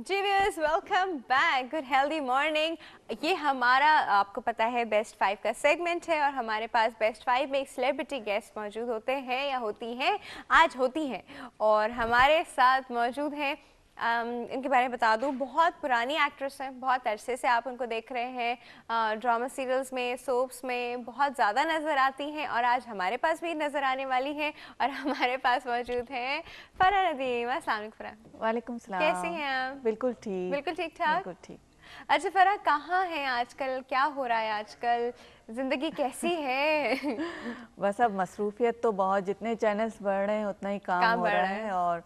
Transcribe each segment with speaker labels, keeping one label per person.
Speaker 1: जी viewers, welcome back. Good healthy morning. ये हमारा आपको पता है बेस्ट 5 का सेगमेंट है और हमारे पास बेस्ट 5 में एक सेलिब्रिटी गेस्ट मौजूद होते हैं या होती हैं, आज होती हैं। और हमारे साथ मौजूद हैं, इनके बारे में बता दूं, बहुत पुरानी एक्ट्रेस हैं, बहुत अरसे से आप उनको देख रहे हैं ड्रामा सीरियल्स में, सोप्स में बहुत ज़्यादा नज़र आती हैं और आज हमारे पास भी नज़र आने वाली हैं। और हमारे पास मौजूद हैं फरहा नदीम। अस्सलाम वालेकुम फरहा।
Speaker 2: वालेकुम सलाम।
Speaker 1: कैसी हैं आप?
Speaker 2: बिल्कुल ठीक।
Speaker 1: बिल्कुल ठीक ठाक।
Speaker 2: बिल्कुल ठीक।
Speaker 1: अच्छा फरहा, कहाँ हैं आजकल, क्या हो रहा है आजकल, जिंदगी कैसी है?
Speaker 2: बस अब मसरूफियत तो बहुत, जितने चैनल्स बढ़ रहे हैं उतना ही काम हो रहा है और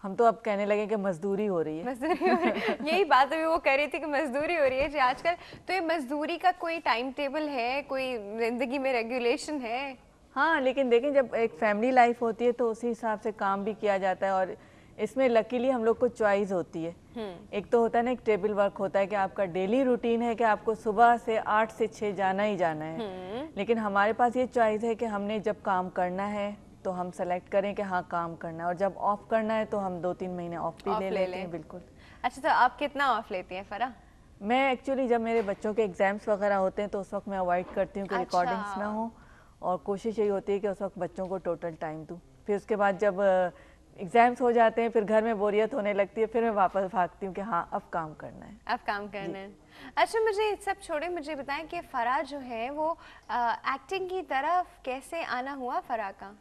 Speaker 2: हम तो अब कहने लगे कि मजदूरी हो रही है।
Speaker 1: मजदूरी हो रही है। यही बात अभी वो कह रही थी कि मजदूरी हो रही है जी आजकल। तो ये मजदूरी का कोई टाइम टेबल है, कोई जिंदगी में रेगुलेशन है?
Speaker 2: हाँ, लेकिन देखें जब एक फैमिली लाइफ होती है तो उसी हिसाब से काम भी किया जाता है और इसमें लकीली हम लोग को चॉइस होती है। एक तो होता है ना, एक टेबल वर्क होता है कि आपका डेली रूटीन है कि आपको सुबह से 8 से 6 जाना ही जाना है। लेकिन हमारे पास ये चॉइस है कि हमने जब काम करना है तो हम सेलेक्ट करें कि हाँ काम करना है, और जब ऑफ करना है तो हम 2-3 महीने ऑफ भी ले लेते हैं। बिल्कुल।
Speaker 1: अच्छा, तो आप कितना ऑफ लेती हैं फरहा?
Speaker 2: मैं एक्चुअली जब मेरे बच्चों के एग्जाम्स वगैरह होते हैं तो उस वक्त मैं अवॉइड करती हूँ कि रिकॉर्डिंग्स ना हो, और कोशिश यही होती है कि उस वक्त बच्चों को टोटल टाइम दूँ। फिर उसके बाद जब एग्जाम्स हो जाते हैं फिर घर में बोरियत होने लगती है, फिर मैं वापस भागती हूँ कि हाँ अब काम करना है,
Speaker 1: अब काम करना है। अच्छा, मुझे सब छोड़े, मुझे बताएं कि फरहा जो है वो एक्टिंग की तरफ कैसे आना हुआ फरहा का?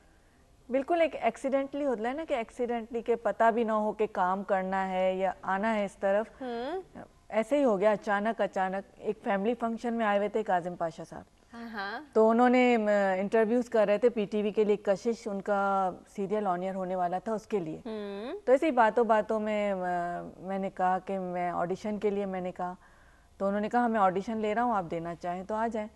Speaker 2: बिल्कुल एक एक्सीडेंटली होता है ना, कि एक्सीडेंटली के पता भी ना हो कि काम करना है या आना है इस तरफ। ऐसे ही हो गया, अचानक एक फैमिली फंक्शन में आए हुए थे काजिम पाशा साहब। तो उन्होंने इंटरव्यूज कर रहे थे पीटीवी के लिए, कशिश उनका सीरियल ऑन एयर होने वाला था उसके लिए। तो ऐसे ही बातों बातों में मैंने कहा कि मैं ऑडिशन के लिए, मैंने कहा, तो उन्होंने कहा मैं ऑडिशन ले रहा हूँ, आप देना चाहें तो आ जाएं।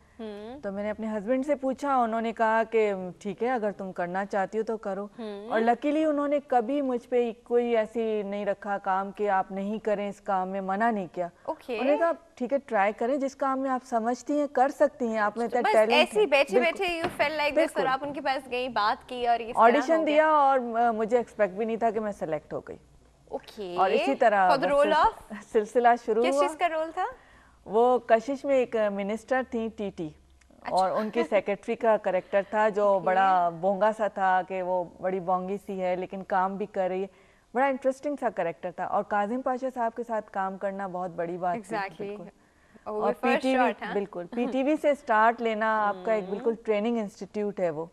Speaker 2: तो मैंने अपने हस्बैंड से पूछा, उन्होंने कहा कि ठीक है अगर तुम करना चाहती हो तो करो। और लकीली उन्होंने कभी मुझ पे कोई ऐसी नहीं रखा काम कि आप नहीं करें इस काम में, मना नहीं किया। उन्होंने कहा ठीक है ट्राई करें, जिस काम में आप समझती हैं कर सकती हैं, आप में इतना टैलेंट है।
Speaker 1: ऐसे बैठे बैठे यू फेल लाइक दिस और आप उनके पास गई, बात की और इस
Speaker 2: ऑडिशन दिया और मुझे एक्सपेक्ट भी नहीं था कि मैं सेलेक्ट हो गई।
Speaker 1: ओके।
Speaker 2: और इसी तरह सिलसिला शुरू हुआ।
Speaker 1: किस चीज का रोल था
Speaker 2: वो? कशिश में एक मिनिस्टर थी टीटी। अच्छा। और उनकी सेक्रेटरी का कैरेक्टर था जो बड़ा बोंगा सा था, कि वो बड़ी बोंगी सी है लेकिन काम भी कर रही है। बड़ा इंटरेस्टिंग सा कैरेक्टर था और काजिम पाशा साहब के साथ काम करना बहुत बड़ी बात थी। बिल्कुल। और पीटीवी, बिल्कुल पीटीवी से स्टार्ट लेना, आपका एक बिल्कुल ट्रेनिंग इंस्टीट्यूट है वो।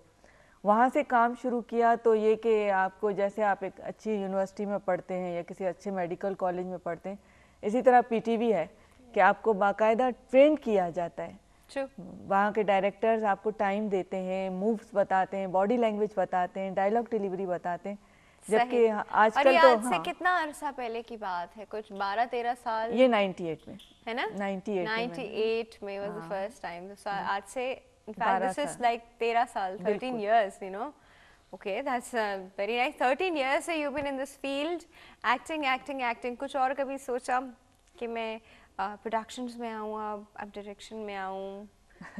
Speaker 2: वहाँ से काम शुरू किया तो ये कि आपको, जैसे आप एक अच्छी यूनिवर्सिटी में पढ़ते हैं या किसी अच्छे मेडिकल कॉलेज में पढ़ते हैं, इसी तरह पीटीवी है कि आपको बाकायदा ट्रेन किया जाता है। वहाँ के डायरेक्टर्स आपको टाइम देते हैं, मूव्स बताते हैं, बॉडी लैंग्वेज बताते हैं, डायलॉग डिलीवरी बताते हैं। जबकि आजकल तो
Speaker 1: आज से कितना अरसा पहले की बात है, कुछ 12-13 साल।
Speaker 2: ये 98 में
Speaker 1: है ना?
Speaker 2: 98
Speaker 1: में was the first time. So आज से in fact this is like 13 साल, 13 years, you know. Okay, that's very nice. 13 years से you've been in this field, acting. कुछ और कभी सोचा कि मैं प्रोडक्शंस में आऊँ, अब डायरेक्शन में आऊँ,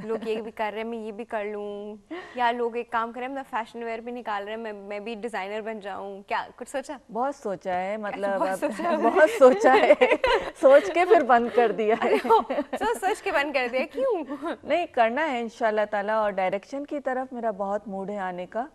Speaker 1: लोग ये भी कर रहे हैं मैं ये भी कर लूँ, या लोग एक काम करें मैं फैशन वेयर भी निकाल रहे हैं मैं भी डिज़ाइनर बन जाऊँ? क्या कुछ सोचा?
Speaker 2: बहुत सोचा है, मतलब बहुत सोचा है। सोच के फिर बंद कर दिया है।
Speaker 1: सोच के बंद कर दिया, क्यों?
Speaker 2: नहीं, करना है इंशाल्लाह ताला, और डायरेक्शन की तरफ मेरा बहुत मूड है आने का।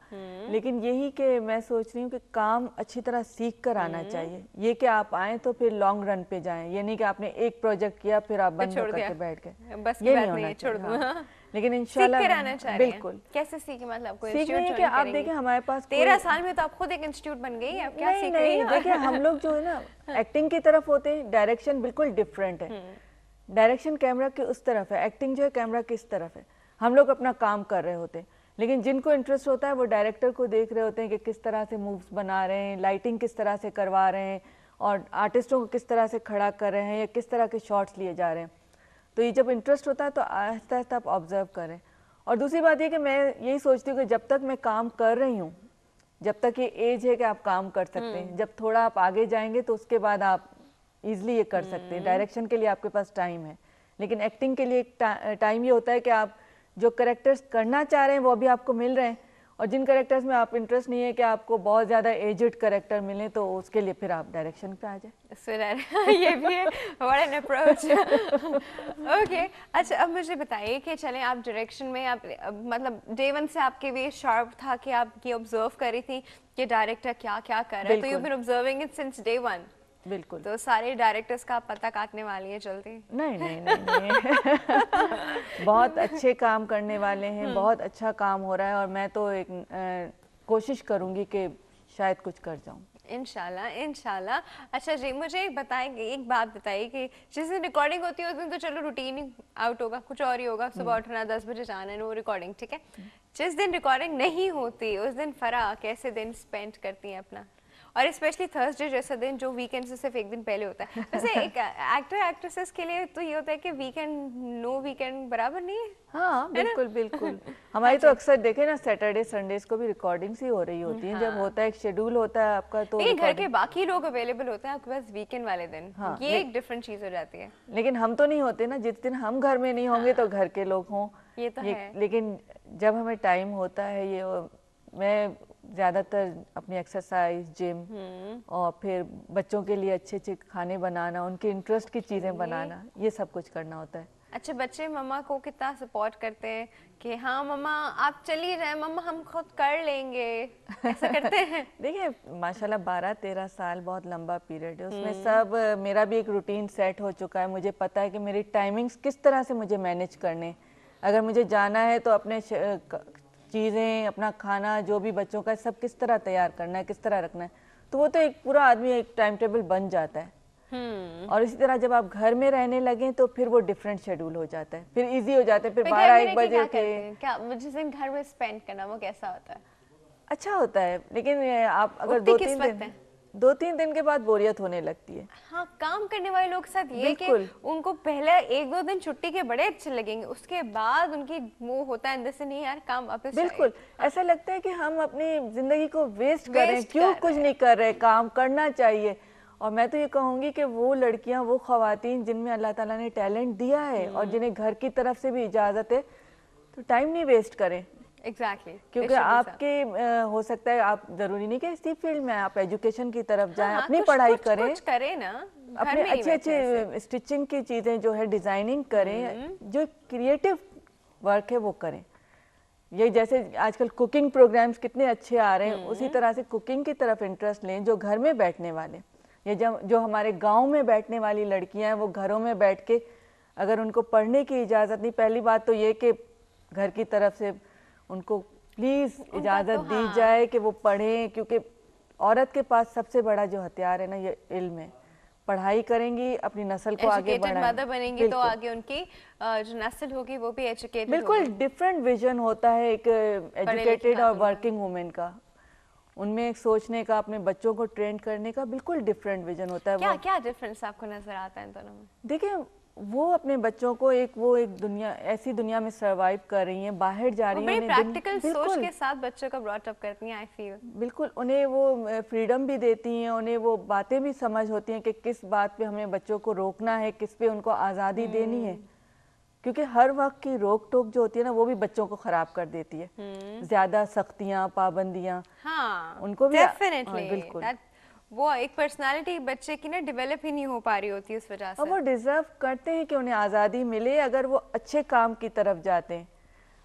Speaker 2: लेकिन यही कि मैं सोच रही हूँ कि काम अच्छी तरह सीख कर आना चाहिए। ये कि आप आए तो फिर लॉन्ग रन पे जाएं, ये नहीं कि आपने एक प्रोजेक्ट किया फिर आप बंद करके बैठ गए,
Speaker 1: बस
Speaker 2: ये नहीं होना चाहिए। लेकिन इंशाल्लाह बिल्कुल।
Speaker 1: कैसे सीखे, मतलब कोई
Speaker 2: सीख नहीं है कि आप देखें हमारे पास
Speaker 1: 13 साल में तो आप खुद एक इंस्टीट्यूट बन गई, आप क्या सीख रही हैं?
Speaker 2: देखिए हम लोग जो है ना एक्टिंग की तरफ होते हैं, डायरेक्शन बिल्कुल डिफरेंट है। डायरेक्शन कैमरा के उस तरफ है, एक्टिंग जो है कैमरा की इस तरफ है। हम लोग अपना काम कर रहे होते हैं, लेकिन जिनको इंटरेस्ट होता है वो डायरेक्टर को देख रहे होते हैं कि किस तरह से मूव्स बना रहे हैं, लाइटिंग किस तरह से करवा रहे हैं, और आर्टिस्टों को किस तरह से खड़ा कर रहे हैं या किस तरह के शॉट्स लिए जा रहे हैं। तो ये जब इंटरेस्ट होता है तो आहिस्ता आहिस्ता आप ऑब्जर्व करें। और दूसरी बात ये कि मैं यही सोचती हूँ कि जब तक मैं काम कर रही हूँ, जब तक ये एज है कि आप काम कर सकते हैं, जब थोड़ा आप आगे जाएंगे तो उसके बाद आप इजीली ये कर सकते हैं। डायरेक्शन के लिए आपके पास टाइम है, लेकिन एक्टिंग के लिए टाइम ये होता है कि आप जो कैरेक्टर्स करना चाह रहे हैं वो अभी आपको मिल रहे हैं, और जिन कैरेक्टर्स में आप इंटरेस्ट नहीं है कि आपको बहुत ज़्यादा एजड कैरेक्टर मिले, तो उसके लिए फिर आप डायरेक्शन पे आ जाए।
Speaker 1: ये भी है, व्हाट एन अप्रोच। ओके, अच्छा अब मुझे बताइए कि चलें आप डायरेक्शन में आप मतलब डे वन से आपके वे शार्प था कि आप ये ऑब्जर्व कर रही थी कि डायरेक्टर क्या क्या कर रहा है, तो you been observing it since day one.
Speaker 2: बिल्कुल।
Speaker 1: तो सारे डायरेक्टर्स का आप पता काटने वाली है जल्दी?
Speaker 2: नहीं नहीं नहीं, नहीं। बहुत अच्छे काम करने वाले हैं, बहुत अच्छा काम हो रहा है, और मैं तो एक कोशिश करूंगी कि शायद कुछ कर जाऊं।
Speaker 1: इंशाल्लाह इंशाल्लाह। अच्छा जी, मुझे एक बताएंगे, एक बात बताइए कि जिस दिन रिकॉर्डिंग होती है उस दिन तो चलो रूटीन ही आउट होगा, कुछ और ही होगा, सुबह उठना 10 बजे जाना है, वो रिकॉर्डिंग ठीक है। जिस दिन रिकॉर्डिंग नहीं होती उस दिन फरा कैसे दिन स्पेंड करती हैं अपना, और स्पेशली थर्सडे जैसा दिन जो वीकेंड से सिर्फ एक दिन पहले होता है? वैसे एक एक्टर एक्ट्रेसेस के लिए तो ये होता है कि वीकेंड नो वीकेंड बराबर नहीं है।
Speaker 2: हाँ बिल्कुल बिल्कुल। हमारी तो अक्सर देखे ना सैटरडे संडेज को भी रिकॉर्डिंग्स ही हो रही होती हैं। जब होता है एक शेड्यूल होता है आपका, तो
Speaker 1: घर के बाकी लोग अवेलेबल होते हैं आपके पास वीकेंड वाले दिन।
Speaker 2: हाँ,
Speaker 1: ये एक डिफरेंट चीज हो जाती है।
Speaker 2: लेकिन हम तो नहीं होते ना, जिस दिन हम घर में नहीं होंगे तो घर के लोग हों।
Speaker 1: ये तो है।
Speaker 2: लेकिन जब हमें टाइम होता है, ये मैं ज़्यादातर अपनी एक्सरसाइज, जिम और फिर बच्चों के लिए अच्छे अच्छे खाने बनाना, उनके इंटरेस्ट की चीज़ें बनाना, ये सब कुछ करना होता है।
Speaker 1: अच्छा, बच्चे मम्मा को कितना सपोर्ट करते हैं कि हाँ मम्मा आप चलिए जाए, मम्मा हम खुद कर लेंगे, ऐसा करते हैं?
Speaker 2: देखिए माशाल्लाह 12-13 साल बहुत लंबा पीरियड है, उसमें सब मेरा भी एक रूटीन सेट हो चुका है। मुझे पता है कि मेरी टाइमिंग्स किस तरह से मुझे मैनेज करने, अगर मुझे जाना है तो अपने चीज़ें, अपना खाना, जो भी बच्चों का सब किस तरह तैयार करना है, किस तरह रखना है, तो वो तो एक पूरा आदमी एक टाइम टेबल बन जाता है। और इसी तरह जब आप घर में रहने लगे तो फिर वो डिफरेंट शेड्यूल हो जाता है, फिर इजी हो जाता है। फिर 12-1 बजे के
Speaker 1: क्या जिस दिन घर में स्पेंड करना वो कैसा होता है?
Speaker 2: अच्छा होता है, लेकिन आप अगर 2-3 दिन के बाद बोरियत होने लगती है।
Speaker 1: हाँ, काम करने वाले लोग के साथ ये कि उनको पहले 1-2 दिन छुट्टी के बड़े अच्छे लगेंगे, उसके बाद उनकी वो होता है अंदर से नहीं यार काम वापस।
Speaker 2: बिल्कुल ऐसा लगता है कि हम अपनी जिंदगी को वेस्ट कर रहे हैं, क्यों कुछ नहीं कर रहे, काम करना चाहिए। और मैं तो ये कहूँगी कि वो लड़कियां, वो खवातीन जिनमें अल्लाह ताला ने टैलेंट दिया है और जिन्हें घर की तरफ से भी इजाज़त है, तो टाइम नहीं वेस्ट करें।
Speaker 1: Exactly.
Speaker 2: क्योंकि आपके हो सकता है आप जरूरी नहीं कि इसी फील्ड में आप एजुकेशन की तरफ जाएं, अपनी पढ़ाई करें,
Speaker 1: कुछ करें ना,
Speaker 2: अपने अच्छे अच्छे स्टिचिंग की चीज़ें जो है डिज़ाइनिंग करें, जो क्रिएटिव वर्क है वो करें। ये जैसे आजकल कुकिंग प्रोग्राम्स कितने अच्छे आ रहे हैं, उसी तरह से कुकिंग की तरफ इंटरेस्ट लें। जो घर में बैठने वाले, ये जो हमारे गांव में बैठने वाली लड़कियां हैं, वो घरों में बैठ के अगर उनको पढ़ने की इजाज़त नहीं, पहली बात तो ये कि घर की तरफ से उनको प्लीज़ इजाज़त दी जाए कि वो पढ़ें, क्योंकि औरत के पास सबसे बड़ा जो हथियार है ना, ये इल्म है। पढ़ाई करेंगी, अपनी नस्ल को आगे बढ़ाएंगी,
Speaker 1: मदर बनेंगी तो आगे उनकी जो नस्ल होगी वो भी एजुकेटेड।
Speaker 2: बिल्कुल डिफरेंट विजन होता है एक एजुकेटेड और वर्किंग वुमेन का, उनमें एक सोचने का, अपने बच्चों को ट्रेन करने का बिल्कुल डिफरेंट विजन होता है।
Speaker 1: क्या क्या डिफरेंस आपको नजर आता है इन दोनों में?
Speaker 2: देखिए वो अपने बच्चों को एक दुनिया, ऐसी दुनिया में सरवाइव कर रही हैं, बाहर जा रही हैं,
Speaker 1: प्रैक्टिकल सोच के साथ बच्चों को ब्रॉट अप करती हैं। आई फील
Speaker 2: बिल्कुल उन्हें वो फ्रीडम भी देती हैं, उन्हें वो बातें भी समझ होती हैं कि किस बात पे हमें बच्चों को रोकना है, किस पे उनको आज़ादी देनी है। क्योंकि हर वक्त की रोक टोक जो होती है ना, वो भी बच्चों को खराब कर देती है। ज्यादा सख्तियां, पाबंदियां,
Speaker 1: हाँ,
Speaker 2: उनको भी
Speaker 1: बिल्कुल वो एक पर्सनालिटी बच्चे की ना डेवलप ही नहीं हो पा रही होती उस वजह से।
Speaker 2: और वो डिजर्व करते हैं कि उन्हें आज़ादी मिले, अगर वो अच्छे काम की तरफ जाते हैं,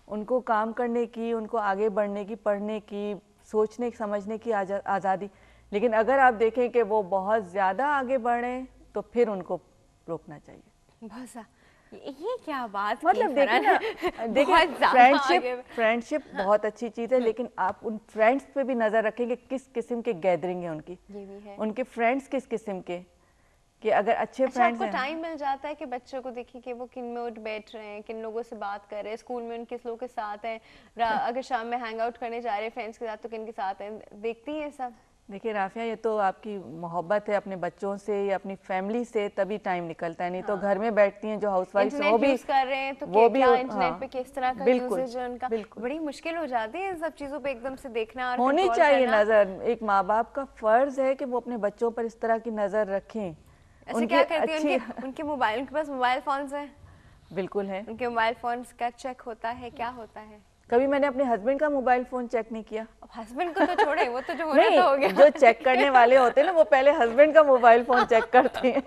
Speaker 2: उनको काम करने की, उनको आगे बढ़ने की, पढ़ने की, सोचने समझने की आज़ादी। लेकिन अगर आप देखें कि वो बहुत ज़्यादा आगे बढ़े तो फिर उनको रोकना चाहिए।
Speaker 1: बहुत ये क्या बात,
Speaker 2: मतलब देखिए फ्रेंडशिप बहुत अच्छी चीज़ है, लेकिन आप उन फ्रेंड्स पे भी नज़र रखेंगे किस किस्म के गैदरिंग है उनकी, ये भी है। उनके फ्रेंड्स किस किस्म के, कि अगर अच्छे फ्रेंड्स
Speaker 1: हैं, टाइम मिल जाता है कि बच्चों को देखिए कि वो किन में उठ बैठ रहे हैं, किन लोगों से बात कर रहे हैं, स्कूल में उन किस लोगों के साथ हैं, अगर शाम में हैंग आउट करने जा रहे हैं फ्रेंड्स के साथ तो किन के साथ हैं, देखती हैं सब।
Speaker 2: देखिए राफिया, ये तो आपकी मोहब्बत है अपने बच्चों से या अपनी फैमिली से, तभी टाइम निकलता है। नहीं तो घर में बैठती हैं जो हाउसवाइफ वो भी
Speaker 1: कर रहे हैं, तो वो भी इंटरनेट पे किस तरह का यूजेज है उनका, बड़ी मुश्किल हो जाती है इन सब चीजों पे एकदम से देखना। और
Speaker 2: होनी चाहिए नजर, एक माँ बाप का फर्ज है कि वो अपने बच्चों पर इस तरह की नजर रखें।
Speaker 1: ऐसे क्या करती है, उनके मोबाइल, उनके पास मोबाइल फोन्स हैं?
Speaker 2: बिल्कुल है।
Speaker 1: उनके मोबाइल फोन्स का चेक होता है, क्या होता है?
Speaker 2: कभी मैंने अपने हस्बैंड का मोबाइल फोन चेक नहीं किया।
Speaker 1: हस्बैंड को तो छोड़े, वो तो जो होना तो हो
Speaker 2: नहीं,
Speaker 1: गया।
Speaker 2: जो चेक करने वाले होते हैं ना वो पहले हस्बैंड का मोबाइल फोन चेक करते हैं।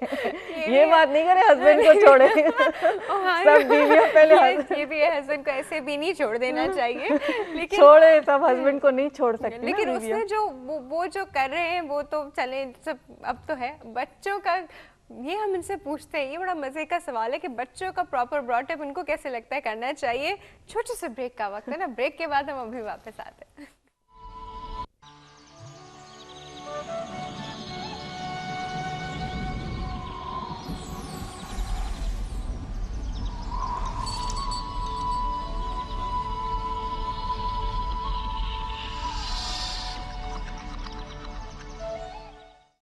Speaker 2: ये बात नहीं करे हस्बैंड को छोड़े। सब बीवियां पहले
Speaker 1: ये भी है, हस्बैंड को ऐसे भी नहीं छोड़ देना चाहिए, लेकिन
Speaker 2: छोड़े, सब हस्बैंड को नहीं छोड़ सकती
Speaker 1: लेकिन
Speaker 2: ना
Speaker 1: उसने जो वो जो कर रहे हैं वो तो चले सब, अब तो है बच्चों का। ये हम इनसे पूछते हैं, ये बड़ा मजे का सवाल है कि बच्चों का प्रॉपर ब्रॉटअप इनको कैसे लगता है करना चाहिए। छोटे से ब्रेक का वक्त है ना, ब्रेक के बाद हम अभी वापस आते हैं।